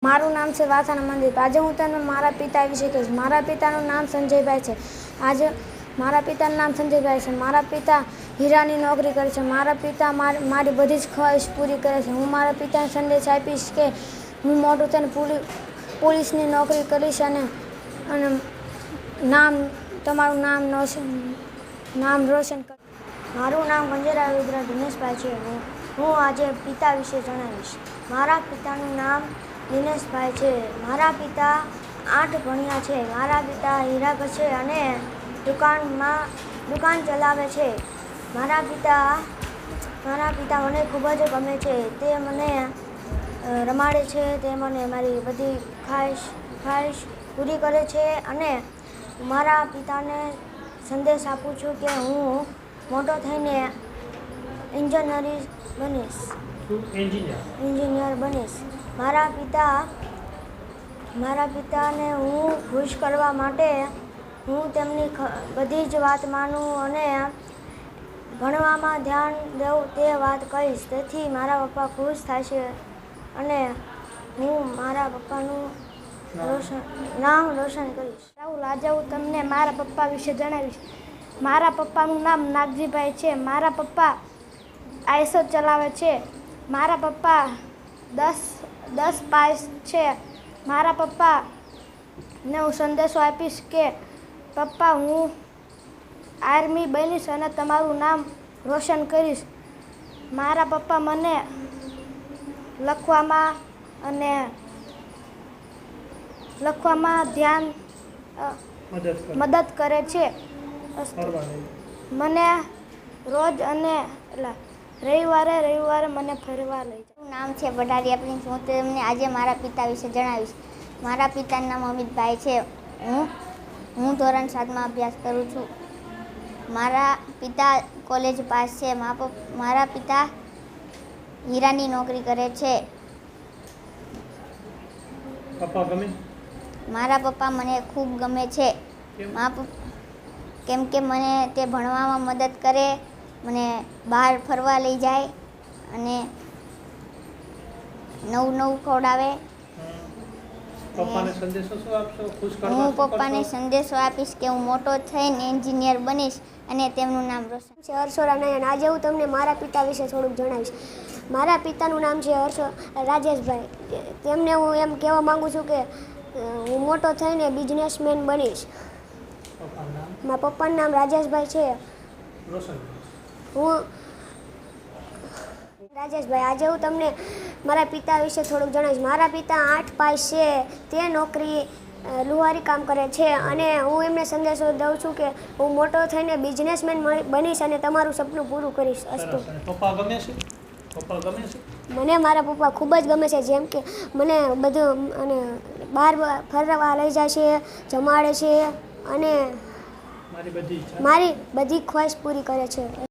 મારું નામ છે વાથાના મંદિર। આજે હું તમને મારા પિતા વિશે કહીશ। મારા પિતાનું નામ સંજયભાઈ છે। આજે મારા પિતાનું નામ સંજયભાઈ છે। મારા પિતા હીરાની નોકરી કરે છે। મારા પિતા મારી બધી જ ખ્વાહિશ પૂરી કરે છે। હું મારા પિતાને સંદેશ આપીશ કે હું મોટું થઈને પોલીસની નોકરી કરીશ અને તમારું નામ રોશન કરીશ। મારું નામ ગંજેરા રુદ્ર દિનેશભાઈ છે। હું આજે પિતા વિશે જણાવીશ। મારા પિતાનું નામ દિનેશભાઈ છે। મારા પિતા 8 ભણ્યા છે। મારા પિતા હીરા ઘસે અને દુકાન ચલાવે છે। મારા પિતા મને ખૂબ જ ગમે છે। તે મને રમાડે છે। તે મને મારી બધી ખ્વાહિશ પૂરી કરે છે અને મારા પિતાને સંદેશ આપું છું કે હું મોટો થઈને એન્જિનિયર બનીશ। મારા પિતાને હું ખુશ કરવા માટે હું તેમની બધી જ વાત માનું અને ભણવામાં ધ્યાન દઉં તે વાત કહીશ। તેથી મારા પપ્પા ખુશ થશે અને હું મારા પપ્પાનું નામ રોશન કરીશ। આજે હું તમને મારા પપ્પા વિશે જણાવીશ। મારા પપ્પાનું નામ નાગજીભાઈ છે। મારા પપ્પા આઈસો ચલાવે છે। મારા પપ્પા 10 પાસ છે। મારા પપ્પાને હું સંદેશો આપીશ કે પપ્પા હું આર્મી બનીશ અને તમારું નામ રોશન કરીશ। મારા પપ્પા મને લખવામાં મદદ કરે છે। મને રોજ અને રવિવારે મને ફરવા લઈ જાય। મારું નામ છે વઢારિયા પ્રિન્સ। હું તમને આજે મારા પિતા વિશે જણાવીશ। મારા પિતાનું નામ અમિતભાઈ છે। હું ધોરણ 7માં અભ્યાસ કરું છું। મારા પિતા કોલેજ પાસ છે। મારા પિતા હીરાની નોકરી કરે છે। મારા પપ્પા મને ખૂબ ગમે છે કેમ કે મને તે ભણવામાં મદદ કરે, મને બહાર ફરવા લઈ જાય અને નવું ખવડાવે। હું પપ્પાને સંદેશો આપીશ કે હું મોટો થઈને એન્જિનિયર બનીશ અને તેમનું નામ રોશન છે હર્ષોરાનયન। આજે હું તમને મારા પિતા વિશે થોડુંક જણાવીશ। મારા પિતાનું નામ છે રાજેશભાઈ। તેમને હું એમ કહેવા માગું છું કે હું મોટો થઈને બિઝનેસમેન બનીશ। મારા પપ્પાનું નામ રાજેશભાઈ છે। આજે હું તમને મારા પિતા વિશે થોડુંક જણાવીશ। મારા પિતા 8 પાસ છે। તે લુહારી કામ કરે છે અને હું એમને સંદેશો દઉં છું કે હું મોટો થઈને બિઝનેસમેન બનીશ અને તમારું સપનું પૂરું કરીશ। અસ્તુ। મને મારા પપ્પા ખૂબ જ ગમે છે। જેમ કે મને બધું અને બહાર ફરવા લઈ જાય છે, જમાડે છે અને મારી બધી ખ્વાહિશ પૂરી કરે છે।